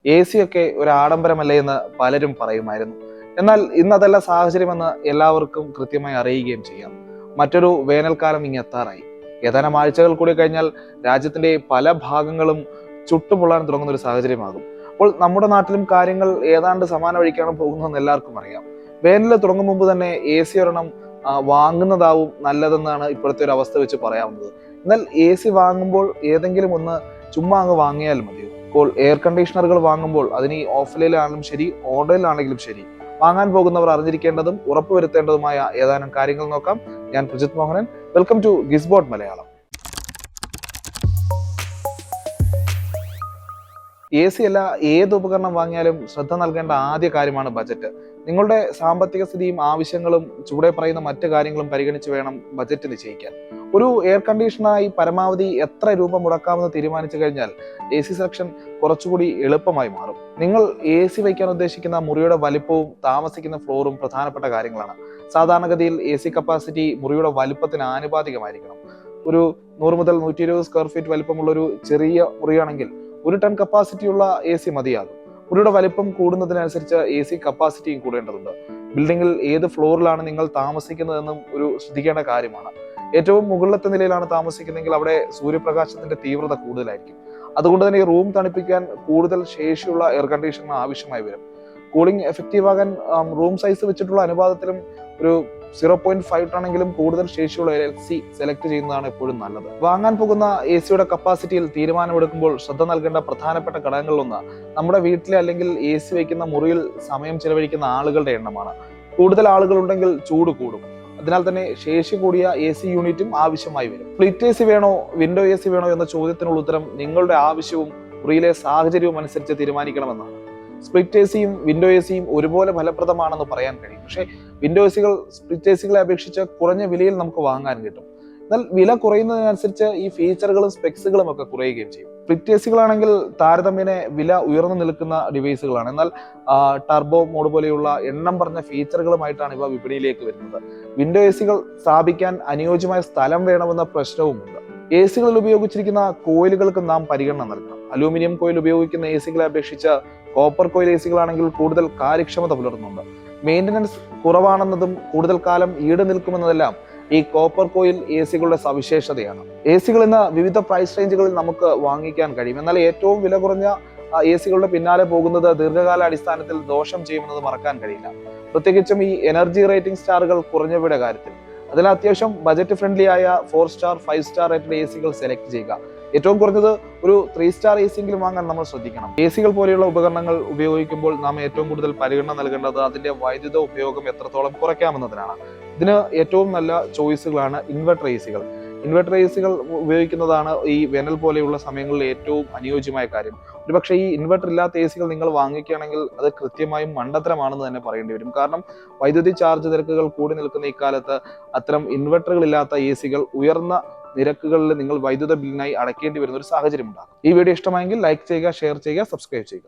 A C ഒക്കെ ഒരു ആഡംബരമല്ലേ എന്ന് പലരും പറയുമായിരുന്നു. എന്നാൽ ഇന്ന് അതല്ല സാഹചര്യമെന്ന് എല്ലാവർക്കും കൃത്യമായി അറിയുകയും ചെയ്യാം. മറ്റൊരു വേനൽക്കാലം എത്താറായി. ഏതാനും ആഴ്ചകൾ കൂടി കഴിഞ്ഞാൽ രാജ്യത്തിന്റെ പല ഭാഗങ്ങളും ചുട്ടുപൊള്ളാൻ തുടങ്ങുന്ന ഒരു സാഹചര്യമാകും. അപ്പോൾ നമ്മുടെ നാട്ടിലും കാര്യങ്ങൾ ഏതാണ്ട് സമാന വഴിക്കാണ് പോകുന്നതെന്ന് എല്ലാവർക്കും അറിയാം. വേനൽ തുടങ്ങും മുമ്പ് തന്നെ എ സി ഒരെണ്ണം വാങ്ങുന്നതാവും നല്ലതെന്നാണ് ഇപ്പോഴത്തെ ഒരു അവസ്ഥ വെച്ച് പറയാവുന്നത്. എന്നാൽ എ സി വാങ്ങുമ്പോൾ ഏതെങ്കിലും ഒന്ന് ചുമ്മാ അങ്ങ് വാങ്ങിയാൽ മതിയോ? ഇപ്പോൾ എയർ കണ്ടീഷണറുകൾ വാങ്ങുമ്പോൾ അതിന് ഓഫ്ലൈനിലാണെങ്കിലും ശരി, ഓൺലൈനിലാണെങ്കിലും ശരി, വാങ്ങാൻ പോകുന്നവർ അറിഞ്ഞിരിക്കേണ്ടതും ഉറപ്പുവരുത്തേണ്ടതുമായ ഏതാനും കാര്യങ്ങൾ നോക്കാം. ഞാൻ Prajith Mohanan. Welcome to Gizbot Malayalam. A C അല്ല, ഏത് ഉപകരണം വാങ്ങിയാലും ശ്രദ്ധ നൽകേണ്ട ആദ്യ കാര്യമാണ് ബജറ്റ്. നിങ്ങളുടെ സാമ്പത്തിക സ്ഥിതിയും ആവശ്യങ്ങളും ചുവടെ പറയുന്ന മറ്റു കാര്യങ്ങളും പരിഗണിച്ച് വേണം ബജറ്റ് നിശ്ചയിക്കാൻ. ഒരു എയർ കണ്ടീഷണറായി പരമാവധി എത്ര രൂപ മുടക്കാമെന്ന് തീരുമാനിച്ചു കഴിഞ്ഞാൽ എ സി സെലക്ഷൻ കുറച്ചുകൂടി എളുപ്പമായി മാറും. നിങ്ങൾ എ സി വയ്ക്കാൻ ഉദ്ദേശിക്കുന്ന മുറിയുടെ വലിപ്പവും താമസിക്കുന്ന ഫ്ലോറും പ്രധാനപ്പെട്ട കാര്യങ്ങളാണ്. സാധാരണഗതിയിൽ എ സി കപ്പാസിറ്റി മുറിയുടെ വലിപ്പത്തിന് ആനുപാതികമായിരിക്കണം. ഒരു 100 മുതൽ 120 സ്ക്വയർ ഫീറ്റ് വലിപ്പമുള്ള ഒരു ചെറിയ മുറിയാണെങ്കിൽ 1 ടൺ കപ്പാസിറ്റിയുള്ള എ സി മതിയാകും. മുറിയുടെ വലിപ്പം കൂടുന്നതിനനുസരിച്ച് എ സി കപ്പാസിറ്റിയും കൂടേണ്ടതുണ്ട്. ബിൽഡിങ്ങിൽ ഏത് ഫ്ലോറിലാണ് നിങ്ങൾ താമസിക്കുന്നതെന്നും ഒരു ശ്രദ്ധിക്കേണ്ട കാര്യമാണ്. ഏറ്റവും മുകളിലത്തെ നിലയിലാണ് താമസിക്കുന്നതെങ്കിൽ അവിടെ സൂര്യപ്രകാശത്തിന്റെ തീവ്രത കൂടുതലായിരിക്കും. അതുകൊണ്ട് തന്നെ ഈ റൂം തണുപ്പിക്കാൻ കൂടുതൽ ശേഷിയുള്ള എയർ കണ്ടീഷണർ ആവശ്യമായി വരും. കൂളിംഗ് എഫക്റ്റീവ് ആകാൻ റൂം സൈസ് വെച്ചിട്ടുള്ള അനുപാതത്തിലും ഒരു 0.5 ആണെങ്കിലും കൂടുതൽ ശേഷിയുള്ള LC സെലക്ട് ചെയ്യുന്നതാണ് എപ്പോഴും നല്ലത്. വാങ്ങാൻ പോകുന്ന എ സിയുടെ കപ്പാസിറ്റിയിൽ തീരുമാനമെടുക്കുമ്പോൾ ശ്രദ്ധ നൽകേണ്ട പ്രധാനപ്പെട്ട ഘടകങ്ങളിലൊന്ന് നമ്മുടെ വീട്ടിലെ അല്ലെങ്കിൽ എ സി വയ്ക്കുന്ന മുറിയിൽ സമയം ചെലവഴിക്കുന്ന ആളുകളുടെ എണ്ണമാണ്. കൂടുതൽ ആളുകൾ ഉണ്ടെങ്കിൽ ചൂട് കൂടും. അതിനാൽ തന്നെ ശേഷി കൂടിയ എ സി യൂണിറ്റും ആവശ്യമായി വരും. സ്പ്ലിറ്റ് എ സി വേണോ, വിൻഡോ എ സി വേണോ എന്ന ചോദ്യത്തിനുള്ള ഉത്തരം നിങ്ങളുടെ ആവശ്യവും മുറിയിലെ സാഹചര്യവും അനുസരിച്ച് തീരുമാനിക്കണമെന്നാണ്. സ്പ്ലിറ്റ് എ സിയും വിൻഡോ എ സിയും ഒരുപോലെ ഫലപ്രദമാണെന്ന് പറയാൻ കഴിയും. പക്ഷേ വിൻഡോ എ സികൾ സ്പ്ലിറ്റ് എ സികളെ അപേക്ഷിച്ച് കുറഞ്ഞ വിലയിൽ നമുക്ക് വാങ്ങാൻ കിട്ടും. എന്നാൽ വില കുറയുന്നതിനനുസരിച്ച് ഈ ഫീച്ചറുകളും സ്പെക്സുകളും ഒക്കെ കുറയുകയും ചെയ്യും. സ്പ്ലിറ്റ് എ സികളാണെങ്കിൽ താരതമ്യേന വില ഉയർന്നു നിൽക്കുന്ന ഡിവൈസുകളാണ്. എന്നാൽ ടർബോ മോഡ് പോലെയുള്ള എണ്ണം പറഞ്ഞ ഫീച്ചറുകളുമായിട്ടാണ് ഇവ വിപണിയിലേക്ക് വരുന്നത്. വിൻഡോ എ സികൾ സ്ഥാപിക്കാൻ അനുയോജ്യമായ സ്ഥലം വേണമെന്ന പ്രശ്നവുമുണ്ട്. എ സികളിൽ ഉപയോഗിച്ചിരിക്കുന്ന കോയിലുകൾക്ക് നാം പരിഗണന നൽകണം. അലൂമിനിയം കോയിൽ ഉപയോഗിക്കുന്ന എ സികളെ അപേക്ഷിച്ച് കോപ്പർ കോയിൽ എ സികളാണെങ്കിൽ കൂടുതൽ കാര്യക്ഷമത പുലർത്തുന്നുണ്ട്. മെയിൻ്റനൻസ് കുറവാണെന്നതും കൂടുതൽ കാലം ഈട് നിൽക്കുമെന്നതെല്ലാം ഈ കോപ്പർ കോയിൽ എ സികളുടെ സവിശേഷതയാണ്. എ സികൾ ഇന്ന് വിവിധ പ്രൈസ് റേഞ്ചുകളിൽ നമുക്ക് വാങ്ങിക്കാൻ കഴിയും. എന്നാൽ ഏറ്റവും വില കുറഞ്ഞ എ സികളുടെ പിന്നാലെ പോകുന്നത് ദീർഘകാല അടിസ്ഥാനത്തിൽ ദോഷം ചെയ്യുമെന്നത് മറക്കാൻ കഴിയില്ല. പ്രത്യേകിച്ചും ഈ എനർജി റേറ്റിംഗ് സ്റ്റാറുകൾ കുറഞ്ഞവയുടെ കാര്യത്തിൽ. അതിൽ അത്യാവശ്യം ബജറ്റ് ഫ്രണ്ട്ലി ആയ 4 സ്റ്റാർ 5 സ്റ്റാർ റേറ്റഡ് എ സികൾ സെലക്ട് ചെയ്യുക. ഏറ്റവും കുറഞ്ഞത് ഒരു 3 സ്റ്റാർ എ സി എങ്കിലും വാങ്ങാൻ നമ്മൾ ശ്രദ്ധിക്കണം. എ സികൾ പോലെയുള്ള ഉപകരണങ്ങൾ ഉപയോഗിക്കുമ്പോൾ നാം ഏറ്റവും കൂടുതൽ പരിഗണന നൽകേണ്ടത് അതിന്റെ വൈദ്യുത ഉപയോഗം എത്രത്തോളം കുറയ്ക്കാമെന്നതിനാണ്. ഇതിന് ഏറ്റവും നല്ല ചോയ്സുകളാണ് ഇൻവെർട്ടർ എ സികൾ. ഇൻവെർട്ടർ എ സികൾ ഉപയോഗിക്കുന്നതാണ് ഈ വേനൽ പോലെയുള്ള സമയങ്ങളിൽ ഏറ്റവും അനുയോജ്യമായ കാര്യം. ഒരുപക്ഷെ ഈ ഇൻവെർട്ടർ ഇല്ലാത്ത എ സികൾ നിങ്ങൾ വാങ്ങിക്കുകയാണെങ്കിൽ അത് കൃത്യമായും മണ്ടത്തരമാണെന്ന് തന്നെ പറയേണ്ടി വരും. കാരണം വൈദ്യുതി ചാർജ് നിരക്കുകൾ കൂടി നിൽക്കുന്ന ഇക്കാലത്ത് അത്തരം ഇൻവെർട്ടറുകൾ ഇല്ലാത്ത എ സികൾ ഉയർന്ന നിരക്കുകളിൽ നിങ്ങൾ വൈദ്യുത ബില്ലിനായി അടയ്ക്കേണ്ടി വരുന്ന ഒരു സാഹചര്യം ഉണ്ടാകും. ഈ വീഡിയോ ഇഷ്ടമായെങ്കിൽ ലൈക്ക് ചെയ്യുക, ഷെയർ ചെയ്യുക, സബ്സ്ക്രൈബ് ചെയ്യുക.